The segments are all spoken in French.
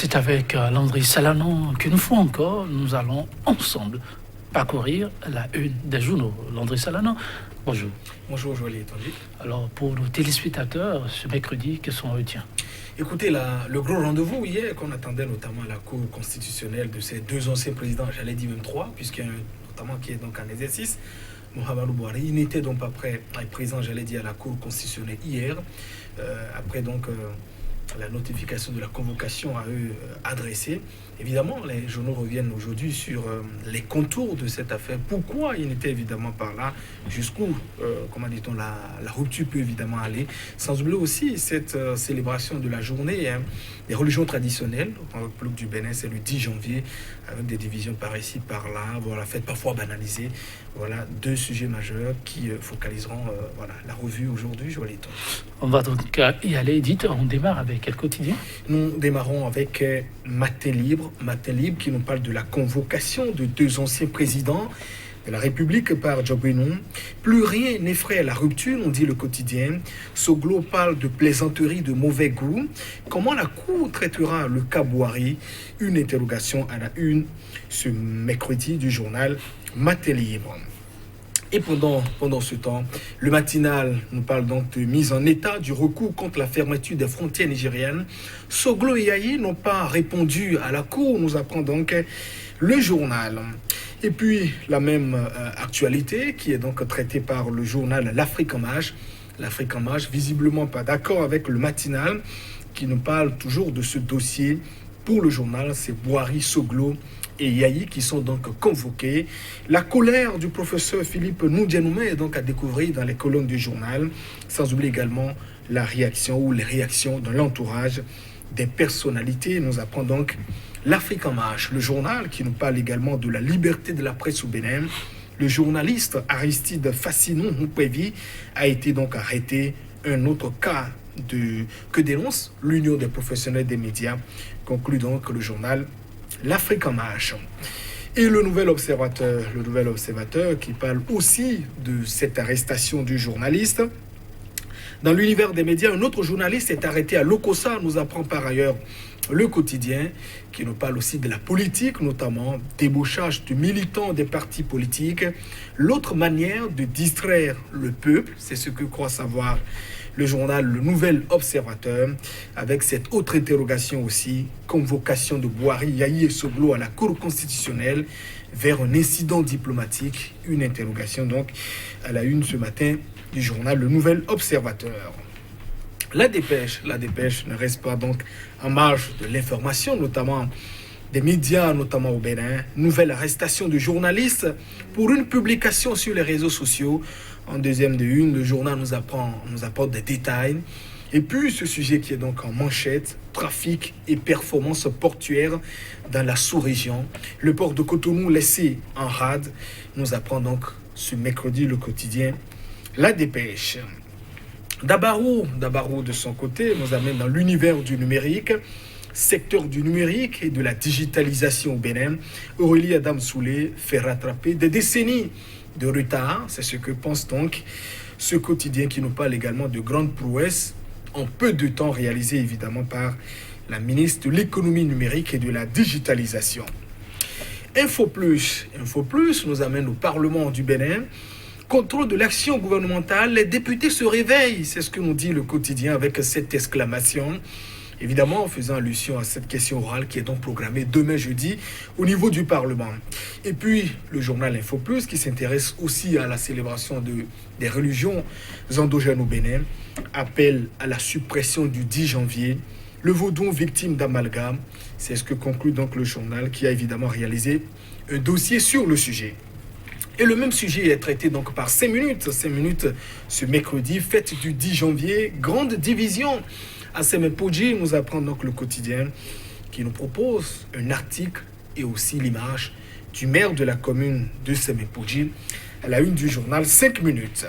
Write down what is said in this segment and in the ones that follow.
c'est avec Landry Salanon qu'une fois encore, nous allons ensemble parcourir la une des journaux. Landry Salanon, bonjour. Bonjour Joël Tandji. Alors pour nos téléspectateurs, ce mercredi, quels sont eux tiens? Écoutez, le gros rendez-vous hier qu'on attendait notamment à la Cour constitutionnelle de ces deux anciens présidents, j'allais dire même trois, puisqu'il y a un notamment qui est donc en exercice, Mohamedou Bouhari, il n'était donc pas prêt à être présent, j'allais dire, à la Cour constitutionnelle hier, après donc la notification de la convocation à eux adressée. Évidemment, les journaux reviennent aujourd'hui sur les contours de cette affaire. Pourquoi il n'était évidemment pas là, jusqu'où, comment dit-on, la rupture peut évidemment aller. Sans oublier aussi cette célébration de la journée des religions traditionnelles. En République du Bénin, c'est le 10 janvier, avec des divisions par ici, par là, voilà, faites parfois banalisées. Voilà, deux sujets majeurs qui focaliseront voilà, la revue aujourd'hui, Joël Eton. On va donc y aller, éditeur. On démarre avec quel quotidien? Nous démarrons avec Matin Libre qui nous parle de la convocation de deux anciens présidents de la République par Djobouénou. Plus rien n'effraie la rupture, nous dit le quotidien. Soglo parle de plaisanterie de mauvais goût. Comment la Cour traitera le cas Bouhari? Une interrogation à la une ce mercredi du journal Matin Libre. Et pendant ce temps, le matinal nous parle donc de mise en état du recours contre la fermeture des frontières nigériennes. Soglo et Yayi n'ont pas répondu à la Cour, nous apprend donc le journal. Et puis la même actualité qui est donc traitée par le journal L'Afrique en marche. L'Afrique en marche, visiblement pas d'accord avec le matinal qui nous parle toujours de ce dossier. Pour le journal, c'est Bouhari, Soglo et Yayi qui sont donc convoqués. La colère du professeur Philippe Noudjanoumé est donc à découvrir dans les colonnes du journal, sans oublier également la réaction ou les réactions de l'entourage des personnalités. Nous apprend donc l'Afrique en marche, le journal qui nous parle également de la liberté de la presse au Bénin. Le journaliste Aristide Fassinon Moupévi a été donc arrêté. Un autre cas que dénonce l'Union des professionnels des médias, conclut donc le journal L'Afrique en marche. Et le Nouvel Observateur qui parle aussi de cette arrestation du journaliste. Dans l'univers des médias, un autre journaliste est arrêté à Lokossa, nous apprend par ailleurs le quotidien, qui nous parle aussi de la politique, notamment débauchage de militants des partis politiques. L'autre manière de distraire le peuple, c'est ce que croit savoir le journal Le Nouvel Observateur, avec cette autre interrogation aussi, convocation de Bouhari, Yayi et Soglo à la Cour constitutionnelle vers un incident diplomatique, une interrogation donc à la une ce matin du journal Le Nouvel Observateur. La dépêche ne reste pas donc en marge de l'information, notamment des médias, notamment au Bénin. Nouvelle arrestation de journalistes pour une publication sur les réseaux sociaux. En deuxième de une, le journal nous apporte des détails. Et puis ce sujet qui est donc en manchette, trafic et performance portuaire dans la sous-région. Le port de Cotonou laissé en rade, nous apprend donc ce mercredi le quotidien La Dépêche. Dabarou de son côté nous amène dans l'univers du numérique, secteur du numérique et de la digitalisation au Bénin. Aurélie Adam Soulé fait rattraper des décennies de retard, c'est ce que pense donc ce quotidien qui nous parle également de grandes prouesses en peu de temps réalisées évidemment par la ministre de l'économie numérique et de la digitalisation. Info Plus nous amène au Parlement du Bénin. Contrôle de l'action gouvernementale, les députés se réveillent, c'est ce que nous dit le quotidien avec cette exclamation. Évidemment, en faisant allusion à cette question orale qui est donc programmée demain jeudi au niveau du Parlement. Et puis, le journal Info Plus qui s'intéresse aussi à la célébration des religions endogènes au Bénin, appelle à la suppression du 10 janvier. Le vaudou victime d'amalgame, c'est ce que conclut donc le journal qui a évidemment réalisé un dossier sur le sujet. Et le même sujet est traité donc par 5 minutes ce mercredi, fête du 10 janvier, grande division. À Semepoji, nous apprend donc le quotidien qui nous propose un article et aussi l'image du maire de la commune de Semepoji à la une du journal 5 minutes.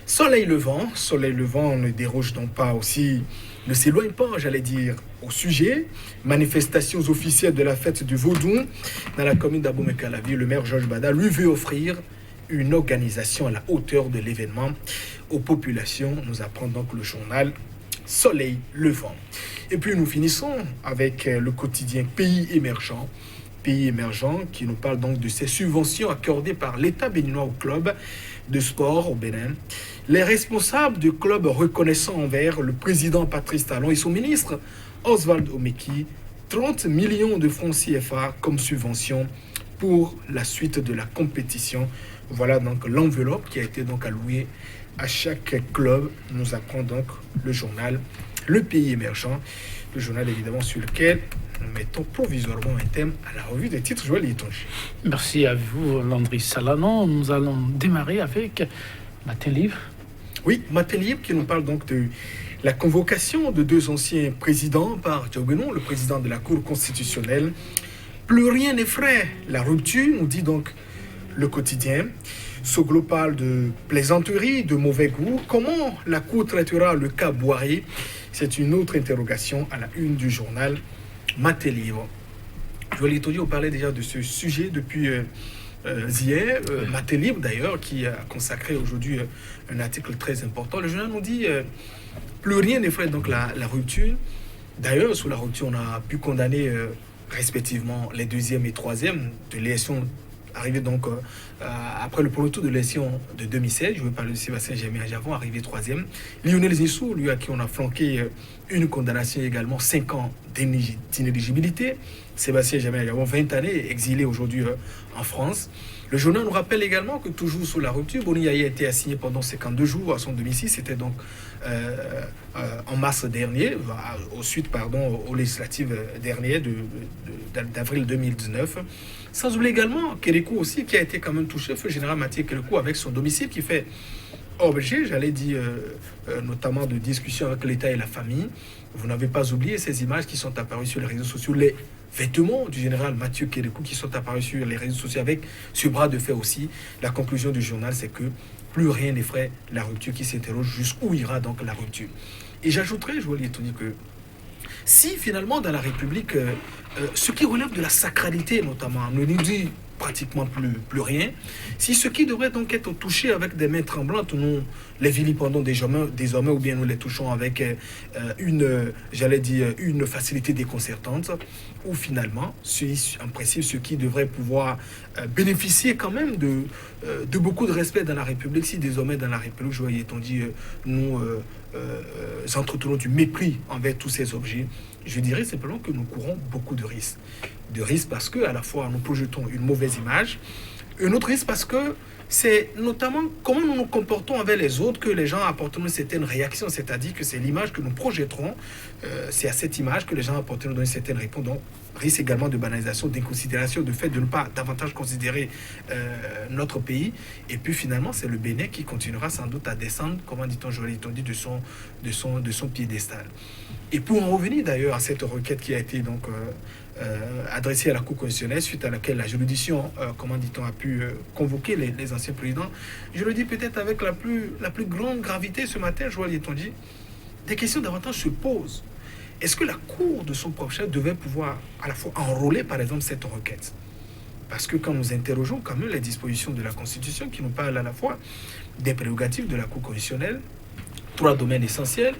Soleil levant ne déroge donc pas aussi, ne s'éloigne pas, j'allais dire, au sujet. Manifestations officielles de la fête du Vaudou dans la commune d'Abomey-Calavi. Le maire Georges Bada lui veut offrir une organisation à la hauteur de l'événement aux populations. Nous apprend donc le journal soleil levant. Et puis nous finissons avec le quotidien Pays émergent. Pays émergent qui nous parle donc de ces subventions accordées par l'État béninois au club de sport au Bénin. Les responsables du club reconnaissant envers le président Patrice Talon et son ministre Oswald Omeki 30 millions de francs CFA comme subvention pour la suite de la compétition. Voilà donc l'enveloppe qui a été donc allouée à chaque club, nous apprend donc le journal Le Pays émergent, le journal évidemment sur lequel nous mettons provisoirement un thème à la revue des titres Joël Yetonji. Merci à vous, Landry Salanon. Nous allons démarrer avec Matin Libre. Oui, Matin Libre qui nous parle donc de la convocation de deux anciens présidents par Diogbenon, le président de la Cour constitutionnelle. Plus rien n'effraie la rupture, nous dit donc le quotidien. Soglo parle de plaisanterie, de mauvais goût. Comment la Cour traitera le cas Boiré? C'est une autre interrogation à la une du journal Matin Libre. Joël Yetonji, on parlait déjà de ce sujet depuis hier. Matin Libre d'ailleurs, qui a consacré aujourd'hui un article très important. Le journal nous dit plus rien n'effraie donc la rupture. D'ailleurs, sous la rupture, on a pu condamner respectivement les deuxième et troisième de l'élection arrivé donc après le premier tour de l'élection de 2016. Je veux parler de Sébastien Germain-Ajavon, arrivé troisième. Lionel Zissou, lui à qui on a flanqué une condamnation également, 5 ans d'inéligibilité. Sébastien Germain-Ajavon, 20 années, exilé aujourd'hui en France. Le journal nous rappelle également que toujours sous la rupture, Boni Yaye a été assigné pendant 52 jours à son domicile. C'était donc en mars dernier, aux législatives dernières d'avril 2019. Sans oublier également Kérékou aussi, qui a été quand même touché, feu général Mathieu Kérékou, avec son domicile qui fait objet, j'allais dire, notamment de discussions avec l'État et la famille. Vous n'avez pas oublié ces images qui sont apparues sur les réseaux sociaux, les vêtements du général Mathieu Kérékou qui sont apparus sur les réseaux sociaux avec ce bras de fer aussi. La conclusion du journal, c'est que plus rien n'effraie la rupture, qui s'interroge jusqu'où ira donc la rupture. Et j'ajouterais, je voulais te dire que si finalement dans la République, ce qui relève de la sacralité notamment, ne nous dit pratiquement plus rien, si ce qui devrait donc être touché avec des mains tremblantes, nous les vilipendons désormais ou bien nous les touchons avec une facilité déconcertante, ou finalement, en principe, ce qui devrait pouvoir bénéficier quand même de beaucoup de respect dans la République, si désormais dans la République, je voyais on dit, nous entretenons du mépris envers tous ces objets, je dirais simplement que nous courons beaucoup de risques. De risques parce que à la fois nous projetons une mauvaise image, un autre risque parce que c'est notamment comment nous nous comportons avec les autres que les gens apporteront une certaine réaction, c'est-à-dire que c'est l'image que nous projetterons, c'est à cette image que les gens apporteront une certaine réponse. Donc, risque également de banalisation, d'inconsidération, de fait de ne pas davantage considérer notre pays. Et puis finalement, c'est le Bénin qui continuera sans doute à descendre, comment dit-on, de son piédestal. Et pour en revenir d'ailleurs à cette requête qui a été donc adressée à la Cour constitutionnelle, suite à laquelle la juridiction, comment dit-on, a pu convoquer les anciens présidents, je le dis peut-être avec la plus grande gravité ce matin, Joël Yetonji, des questions davantage se posent. Est-ce que la Cour de son propre chef devait pouvoir à la fois enrôler par exemple cette requête? Parce que quand nous interrogeons quand même les dispositions de la Constitution qui nous parlent à la fois des prérogatives de la Cour constitutionnelle, 3 domaines essentiels: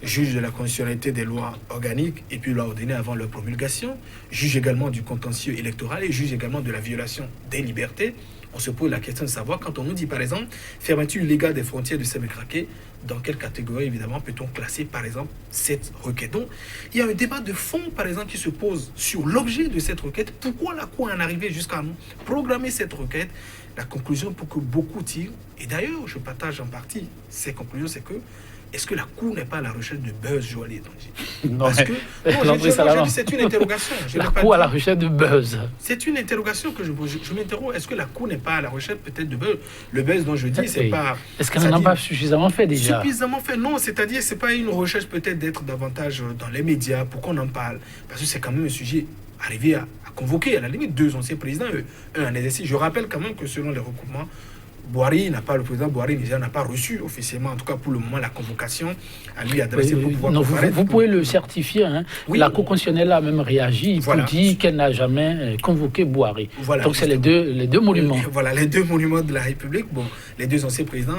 juge de la constitutionnalité des lois organiques et puis lois ordonnées avant leur promulgation, juge également du contentieux électoral et juge également de la violation des libertés. On se pose la question de savoir, quand on nous dit par exemple fermeture illégale des frontières de Sémékraké, dans quelle catégorie évidemment peut-on classer par exemple cette requête? Donc il y a un débat de fond par exemple qui se pose sur l'objet de cette requête. Pourquoi la Cour en est arrivée jusqu'à nous programmer cette requête? La conclusion pour que beaucoup tirent, et d'ailleurs je partage en partie ces conclusions, c'est que est-ce que la Cour n'est pas à la recherche de buzz, Joël Yetonji? Parce que c'est une interrogation. La Cour à la recherche de buzz. C'est une interrogation que je m'interroge. Est-ce que la Cour n'est pas à la recherche peut-être de buzz? Le buzz dont je dis, c'est pas... Est-ce qu'elle n'en a pas suffisamment fait déjà? Suffisamment fait, non. C'est-à-dire, c'est pas une recherche peut-être d'être davantage dans les médias pour qu'on en parle. Parce que c'est quand même un sujet arrivé à convoquer, à la limite, 2 anciens présidents, un en exercice. Je rappelle quand même que selon les recoupements, le président Boari n'a pas reçu officiellement, en tout cas pour le moment, la convocation à lui adressée pour pouvoir vous pouvez le certifier. Hein. Oui. La Cour constitutionnelle a même réagi pour dire qu'elle n'a jamais convoqué Boari. Voilà, donc c'est les deux monuments. Voilà, les deux monuments de la République. Bon, les deux anciens présidents,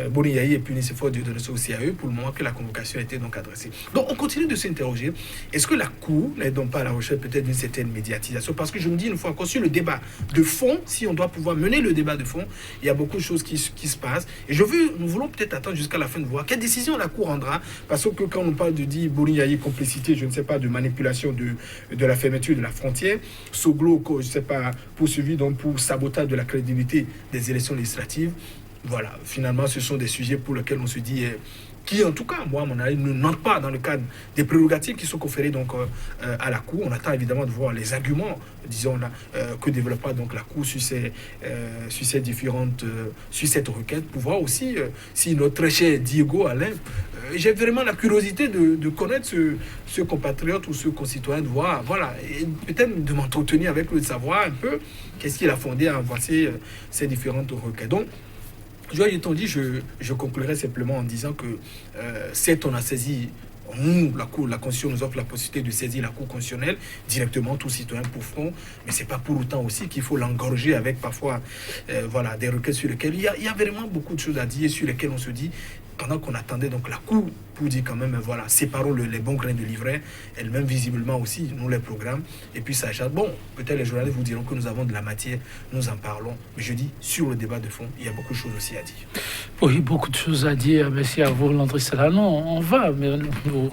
Boni Yayi et puis Nicéphore de donner ça aussi à eux pour le moment que la convocation a été donc adressée. Donc on continue de s'interroger. Est-ce que la Cour n'est donc pas à la recherche peut-être d'une certaine médiatisation? Parce que je me dis une fois encore sur le débat de fond, si on doit pouvoir mener le débat de fond, il y a beaucoup de choses qui se passent. Et nous voulons peut-être attendre jusqu'à la fin de voir quelle décision la Cour rendra. Parce que quand on parle de dire Boni Yayi complicité, je ne sais pas, de manipulation de la fermeture de la frontière, Soglo, je ne sais pas, poursuivi donc pour sabotage de la crédibilité des élections législatives. Voilà, finalement, ce sont des sujets pour lesquels on se dit, qui en tout cas, moi, à mon avis, ne n'entrent pas dans le cadre des prérogatives qui sont conférées donc, à la Cour. On attend évidemment de voir les arguments, disons, là, que développera donc la Cour sur ces différentes, sur cette requête, pour voir aussi si notre très cher Diego Alain, j'ai vraiment la curiosité de connaître ce compatriote ou ce concitoyen, de voir, voilà, et peut-être de m'entretenir avec lui, de savoir un peu qu'est-ce qu'il a fondé à envoyer ces différentes requêtes. Donc, je conclurai simplement en disant que certes, on a saisi, la Constitution nous offre la possibilité de saisir la Cour constitutionnelle directement, tout citoyen pour front, mais ce n'est pas pour autant aussi qu'il faut l'engorger avec parfois voilà, des requêtes sur lesquelles il y a vraiment beaucoup de choses à dire, sur lesquelles on se dit, pendant qu'on attendait donc la Cour pour dire quand même, voilà, séparons les bons grains de livret, elle-même visiblement aussi, nous les programmes, et puis ça achète. Bon, peut-être les journalistes vous diront que nous avons de la matière, nous en parlons, mais je dis, sur le débat de fond, il y a beaucoup de choses aussi à dire. Oui, beaucoup de choses à dire, merci à vous, Landry Salano. On va, mais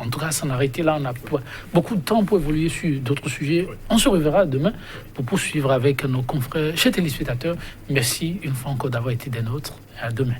en tout cas, s'en arrêter là, on a beaucoup de temps pour évoluer sur d'autres sujets. Oui. On se reverra demain pour poursuivre avec nos confrères, chers téléspectateurs. Merci une fois encore d'avoir été des nôtres, et à demain.